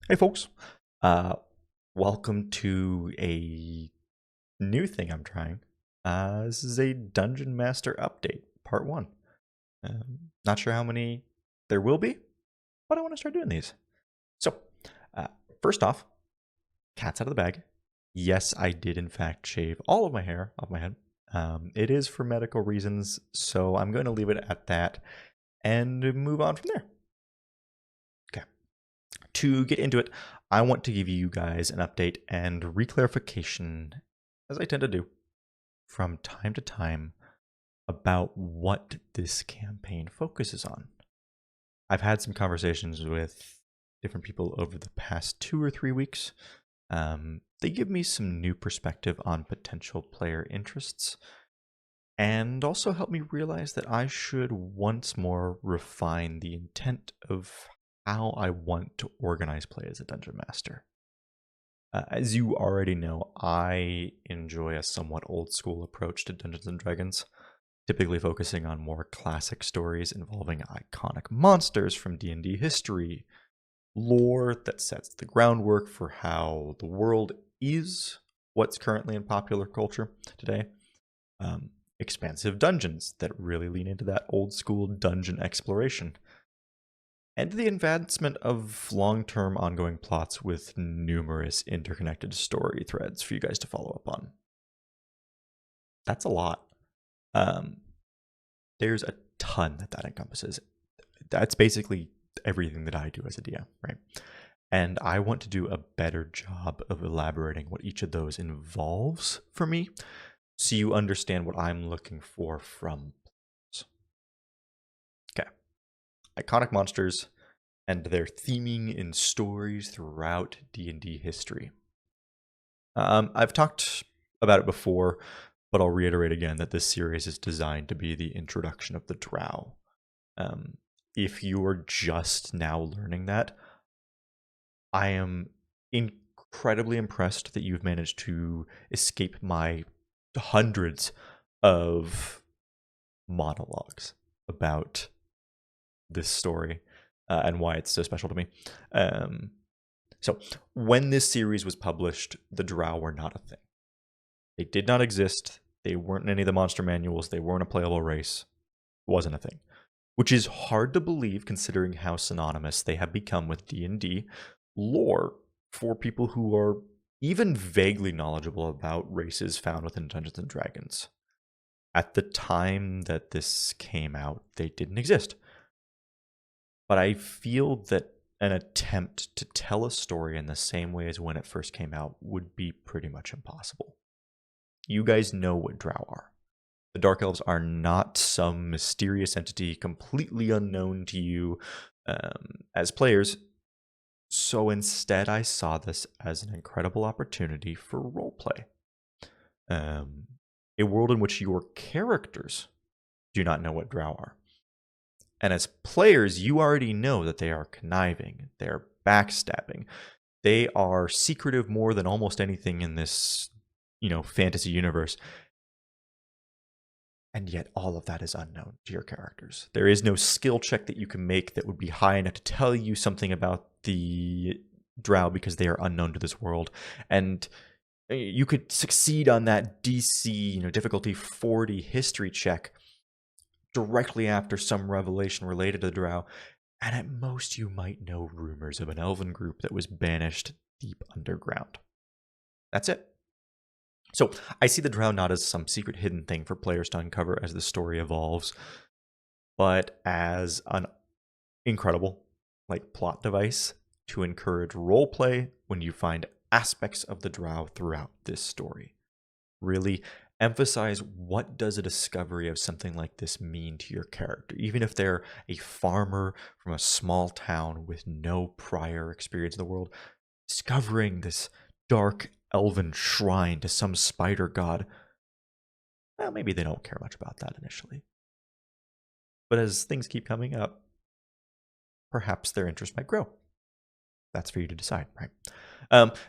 Hey folks, uh, welcome to a new thing I'm trying. This is a Dungeon Master update, part one. Not sure how many there will be, but I want to start doing these. So, uh, first off, cat's out of the bag. Yes, I did in fact shave all of my hair off my head. It is for medical reasons, so I'm going to leave it at that and move on from there. Okay. To get into it, I want to give you guys an update and reclarification, as I tend to do from time to time, about what this campaign focuses on. I've had some conversations with different people over the past 2 or 3 weeks. They give me some new perspective on potential player interests and also help me realize that I should once more refine the intent of how I want to organize play as a dungeon master. As you already know, I enjoy a somewhat old school approach to Dungeons and Dragons, typically focusing on more classic stories involving iconic monsters from D&D history, lore that sets the groundwork for how the world is what's currently in popular culture today, expansive dungeons that really lean into that old school dungeon exploration, and the advancement of long-term ongoing plots with numerous interconnected story threads for you guys to follow up on. That's a lot. There's a ton that encompasses. That's basically everything that I do as a DM, right? And I want to do a better job of elaborating what each of those involves for me, so you understand what I'm looking for from players. Okay. Iconic monsters and their theming in stories throughout D&D history. I've talked about it before, but I'll reiterate again that this series is designed to be the introduction of the Drow. If you're just now learning that, I am incredibly impressed that you've managed to escape my hundreds of monologues about this story and why it's so special to me. So, when this series was published, the Drow were not a thing. They did not exist. They weren't in any of the monster manuals. They weren't a playable race. It wasn't a thing. Which is hard to believe considering how synonymous they have become with D&D lore for people who are even vaguely knowledgeable about races found within Dungeons & Dragons. At the time that this came out, they didn't exist. But I feel that an attempt to tell a story in the same way as when it first came out would be pretty much impossible. You guys know what Drow are. The Dark Elves are not some mysterious entity completely unknown to you as players. So instead, I saw this as an incredible opportunity for roleplay. A world in which your characters do not know what Drow are. And as players, you already know that they are conniving, they're backstabbing, they are secretive more than almost anything in this, fantasy universe. And yet all of that is unknown to your characters. There is no skill check that you can make that would be high enough to tell you something about the Drow because they are unknown to this world. And you could succeed on that DC, difficulty 40 history check directly after some revelation related to the Drow, and at most you might know rumors of an elven group that was banished deep underground. That's it. So I see the Drow not as some secret hidden thing for players to uncover as the story evolves, but as an incredible plot device to encourage roleplay when you find aspects of the Drow throughout this story. Really emphasize what does a discovery of something like this mean to your character, even if they're a farmer from a small town with no prior experience in the world, discovering this dark elven shrine to some spider god. Well, maybe they don't care much about that initially. But as things keep coming up, perhaps their interest might grow. That's for you to decide, right?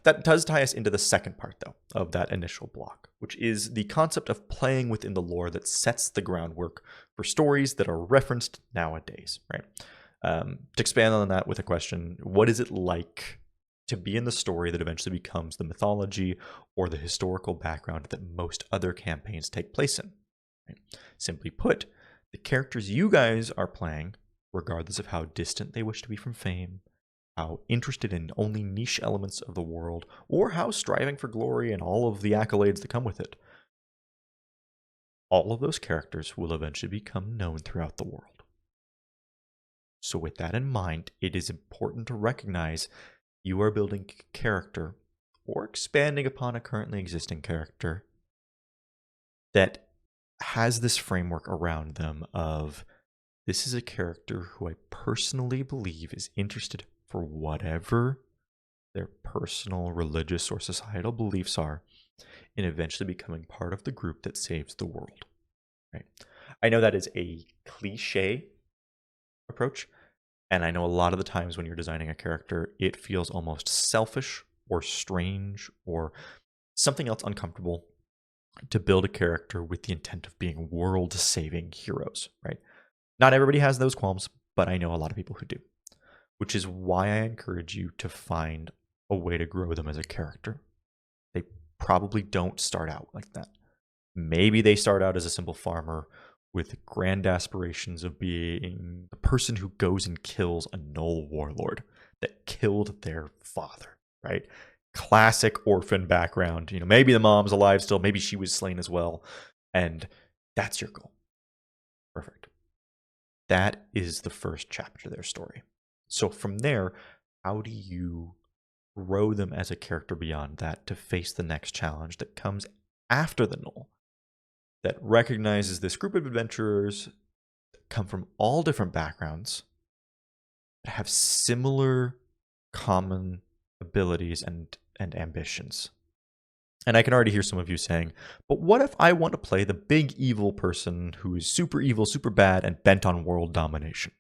That does tie us into the second part, though, of that initial block, which is the concept of playing within the lore that sets the groundwork for stories that are referenced nowadays, right? To expand on that with a question, what is it like to be in the story that eventually becomes the mythology or the historical background that most other campaigns take place in. Right? Simply put, the characters you guys are playing, regardless of how distant they wish to be from fame, how interested in only niche elements of the world, or how striving for glory and all of the accolades that come with it, all of those characters will eventually become known throughout the world. So with that in mind, it is important to recognize you are building a character or expanding upon a currently existing character that has this framework around them of, this is a character who I personally believe is interested for whatever their personal, religious, or societal beliefs are in eventually becoming part of the group that saves the world. Right? I know that is a cliche approach, and I know a lot of the times when you're designing a character, it feels almost selfish or strange or something else uncomfortable to build a character with the intent of being world-saving heroes, right? Not everybody has those qualms, but I know a lot of people who do, which is why I encourage you to find a way to grow them as a character. They probably don't start out like that. Maybe they start out as a simple farmer with grand aspirations of being the person who goes and kills a Null warlord that killed their father, right? Classic orphan background. Maybe the mom's alive still, maybe she was slain as well, and that's your goal. Perfect. That is the first chapter of their story. So from there, how do you grow them as a character beyond that to face the next challenge that comes after the Null, that recognizes this group of adventurers that come from all different backgrounds, that have similar common abilities and ambitions? And I can already hear some of you saying, but what if I want to play the big evil person who is super evil, super bad, and bent on world domination?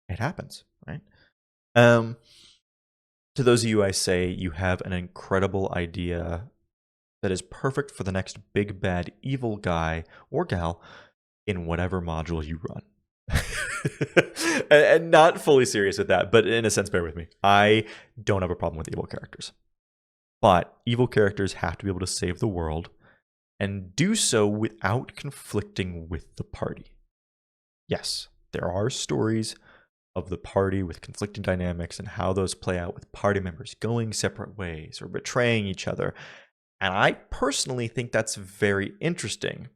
It happens, right? To those of you, I say you have an incredible idea that is perfect for the next big bad evil guy or gal in whatever module you run. And not fully serious with that, but in a sense, bear with me. I don't have a problem with evil characters. But evil characters have to be able to save the world and do so without conflicting with the party. Yes, there are stories of the party with conflicting dynamics and how those play out with party members going separate ways or betraying each other. And I personally think that's very interesting.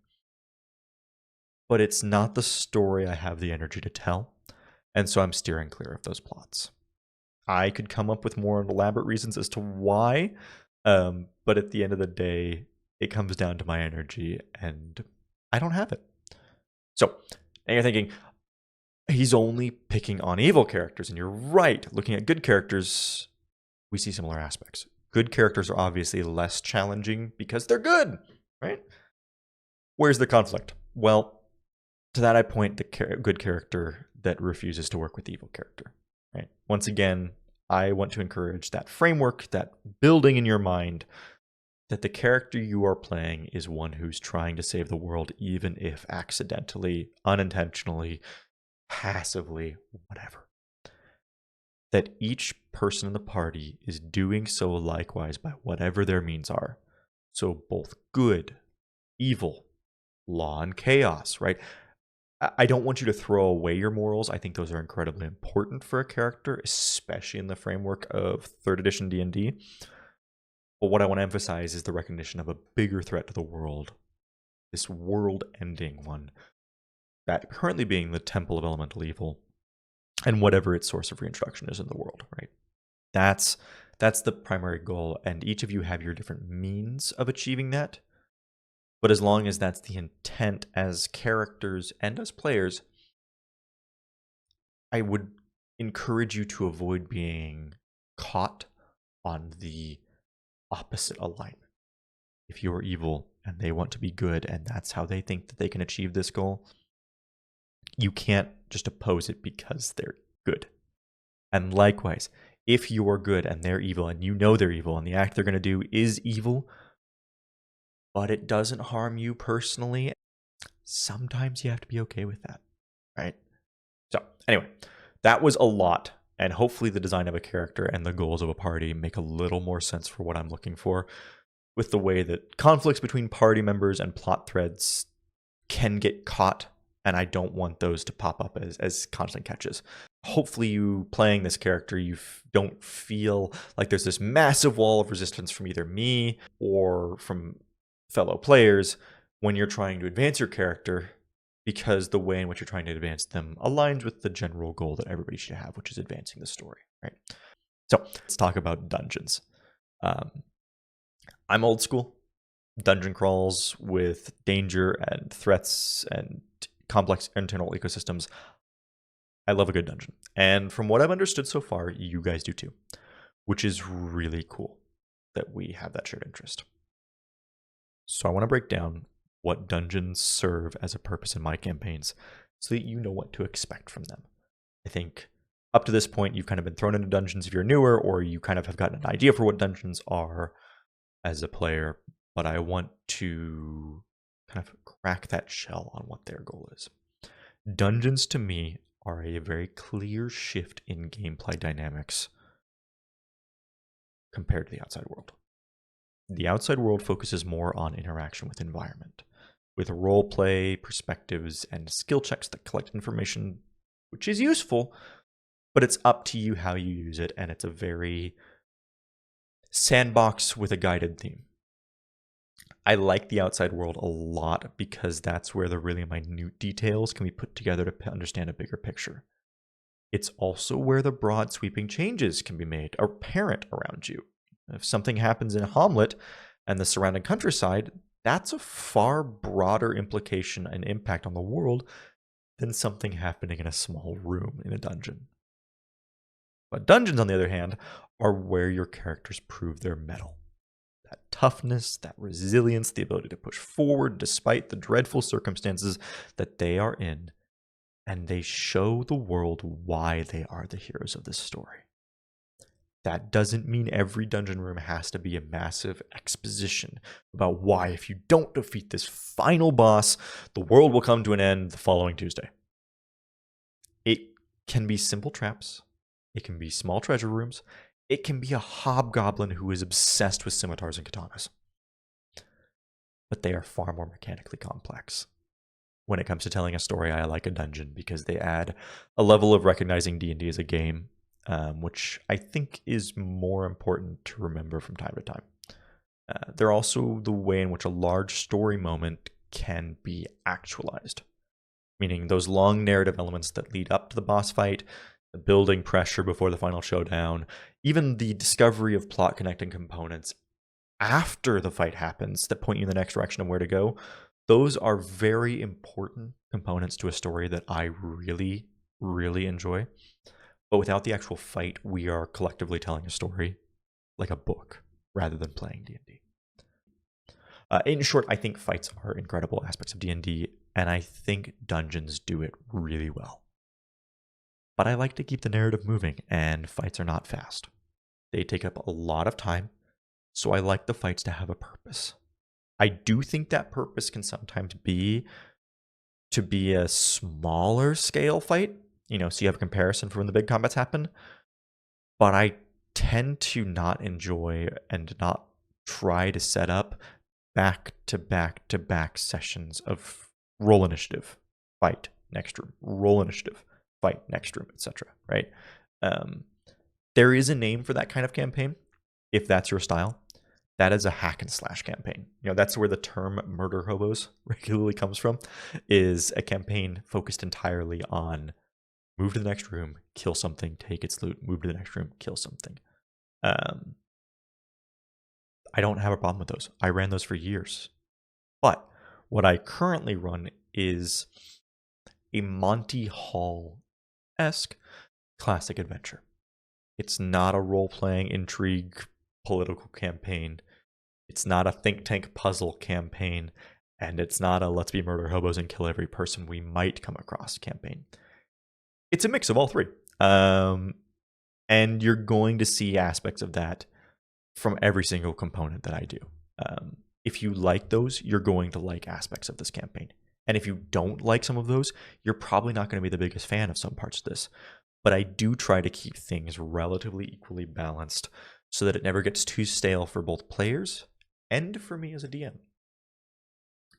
But it's not the story I have the energy to tell. And so I'm steering clear of those plots. I could come up with more elaborate reasons as to why, but at the end of the day, it comes down to my energy, and I don't have it. So, and you're thinking, he's only picking on evil characters, and you're right. Looking at good characters, we see similar aspects. Good characters are obviously less challenging because they're good, right? Where's the conflict? Well, to that I point the good character that refuses to work with the evil character. Right? Once again, I want to encourage that framework, that building in your mind, that the character you are playing is one who's trying to save the world, even if accidentally, unintentionally, passively, whatever. That each person in the party is doing so likewise by whatever their means are. So both good, evil, law, and chaos, right? I don't want you to throw away your morals. I think those are incredibly important for a character, especially in the framework of 3rd edition D&D. But what I want to emphasize is the recognition of a bigger threat to the world, this world-ending one, that currently being the Temple of Elemental Evil, and whatever its source of reintroduction is in the world, right? That's the primary goal, and each of you have your different means of achieving that. But as long as that's the intent as characters and as players, I would encourage you to avoid being caught on the opposite alignment. If you're evil and they want to be good and that's how they think that they can achieve this goal, you can't just oppose it because they're good. And likewise, if you're good and they're evil and you know they're evil and the act they're going to do is evil, but it doesn't harm you personally, sometimes you have to be okay with that, right? So anyway, that was a lot. And hopefully the design of a character and the goals of a party make a little more sense for what I'm looking for, with the way that conflicts between party members and plot threads can get caught, and I don't want those to pop up as constant catches. Hopefully you playing this character, you don't feel like there's this massive wall of resistance from either me or from fellow players when you're trying to advance your character, because the way in which you're trying to advance them aligns with the general goal that everybody should have, which is advancing the story, right? So let's talk about dungeons. I'm old school. Dungeon crawls with danger and threats and complex internal ecosystems. I love a good dungeon. And from what I've understood so far, you guys do too, which is really cool that we have that shared interest. So I want to break down what dungeons serve as a purpose in my campaigns so that you know what to expect from them. I think up to this point, you've kind of been thrown into dungeons if you're newer, or you kind of have gotten an idea for what dungeons are as a player, but I want to kind of crack that shell on what their goal is. Dungeons to me are a very clear shift in gameplay dynamics compared to the outside world. The outside world focuses more on interaction with environment, with role play, perspectives, and skill checks that collect information, which is useful, but it's up to you how you use it, and it's a very sandbox with a guided theme. I like the outside world a lot because that's where the really minute details can be put together to understand a bigger picture. It's also where the broad sweeping changes can be made apparent around you. If something happens in Hamlet and the surrounding countryside, that's a far broader implication and impact on the world than something happening in a small room in a dungeon. But dungeons, on the other hand, are where your characters prove their mettle. That toughness, that resilience, the ability to push forward despite the dreadful circumstances that they are in, and they show the world why they are the heroes of this story. That doesn't mean every dungeon room has to be a massive exposition about why, if you don't defeat this final boss, the world will come to an end the following Tuesday. It can be simple traps. It can be small treasure rooms. It can be a hobgoblin who is obsessed with scimitars and katanas. But they are far more mechanically complex. When it comes to telling a story, I like a dungeon because they add a level of recognizing D&D as a game, which I think is more important to remember from time to time. They're also the way in which a large story moment can be actualized, meaning those long narrative elements that lead up to the boss fight, the building pressure before the final showdown, even the discovery of plot connecting components after the fight happens that point you in the next direction of where to go. Those are very important components to a story that I really, really enjoy. But without the actual fight, we are collectively telling a story like a book rather than playing D&D. In short, I think fights are incredible aspects of D&D, and I think dungeons do it really well. But I like to keep the narrative moving, and fights are not fast. They take up a lot of time, so I like the fights to have a purpose. I do think that purpose can sometimes be to be a smaller scale fight, so you have a comparison for when the big combats happen. But I tend to not enjoy and not try to set up back to back sessions of roll initiative, fight, next room, roll initiative, fight, next room, etc. Right? There is a name for that kind of campaign, if that's your style. That is a hack and slash campaign. That's where the term murder hobos regularly comes from, is a campaign focused entirely on move to the next room, kill something, take its loot, move to the next room, kill something. I don't have a problem with those. I ran those for years. But what I currently run is a Monty Hall-esque classic adventure. It's not a role-playing intrigue political campaign. It's not a think tank puzzle campaign, and it's not a let's be murder hobos and kill every person we might come across campaign. It's a mix of all three. And you're going to see aspects of that from every single component that I do. If you like those, you're going to like aspects of this campaign. And if you don't like some of those, you're probably not going to be the biggest fan of some parts of this. but I do try to keep things relatively equally balanced so that it never gets too stale for both players and for me as a DM.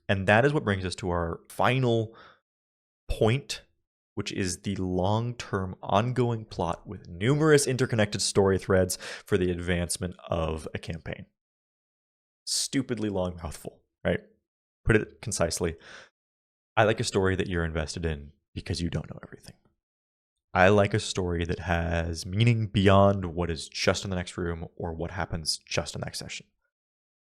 And that is what brings us to our final point, which is the long-term ongoing plot with numerous interconnected story threads for the advancement of a campaign. Stupidly long mouthful, right? Put it concisely. I like a story that you're invested in because you don't know everything. I like a story that has meaning beyond what is just in the next room or what happens just in the next session.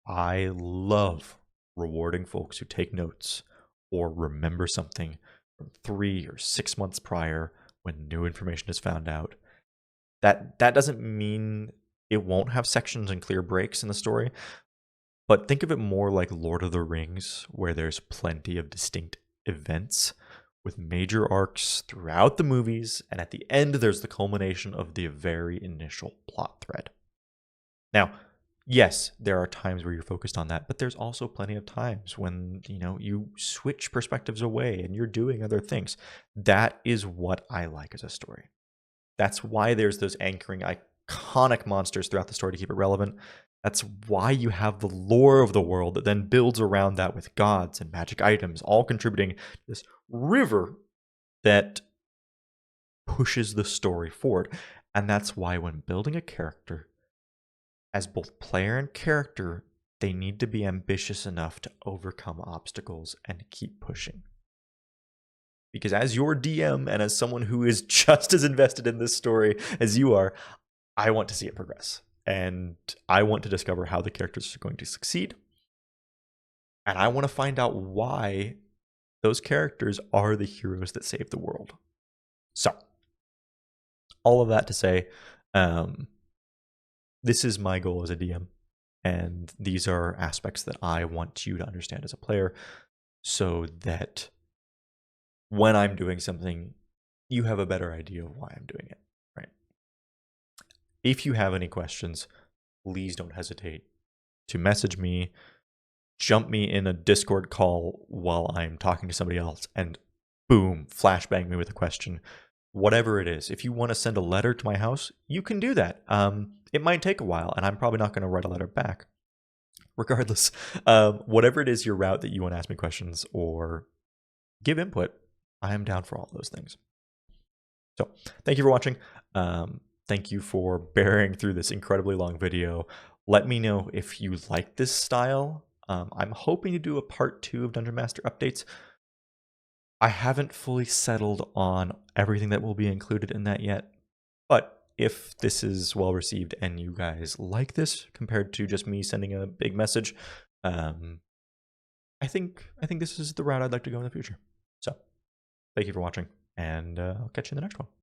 I love rewarding folks who take notes or remember something from 3 or 6 months prior when new information is found out. That doesn't mean it won't have sections and clear breaks in the story, but think of it more like Lord of the Rings, where there's plenty of distinct events with major arcs throughout the movies, and at the end there's the culmination of the very initial plot thread. Now, yes, there are times where you're focused on that, but there's also plenty of times when, you switch perspectives away and you're doing other things. That is what I like as a story. That's why there's those anchoring iconic monsters throughout the story to keep it relevant. That's why you have the lore of the world that then builds around that with gods and magic items, all contributing to this river that pushes the story forward. And that's why when building a character, as both player and character, they need to be ambitious enough to overcome obstacles and keep pushing. Because as your DM and as someone who is just as invested in this story as you are, I want to see it progress. And I want to discover how the characters are going to succeed. And I want to find out why those characters are the heroes that save the world. So, all of that to say, this is my goal as a DM. And these are aspects that I want you to understand as a player so that when I'm doing something, you have a better idea of why I'm doing it, right? If you have any questions, please don't hesitate to message me, jump me in a Discord call while I'm talking to somebody else, and boom, flashbang me with a question. Whatever it is. If you want to send a letter to my house, you can do that. It might take a while, and I'm probably not going to write a letter back. Regardless, whatever it is your route that you want to ask me questions or give input, I am down for all those things. So thank you for watching. Thank you for bearing through this incredibly long video. Let me know if you like this style. I'm hoping to do a part 2 of Dungeon Master updates. I haven't fully settled on everything that will be included in that yet, but if this is well received and you guys like this compared to just me sending a big message, I think this is the route I'd like to go in the future. So thank you for watching, and I'll catch you in the next one.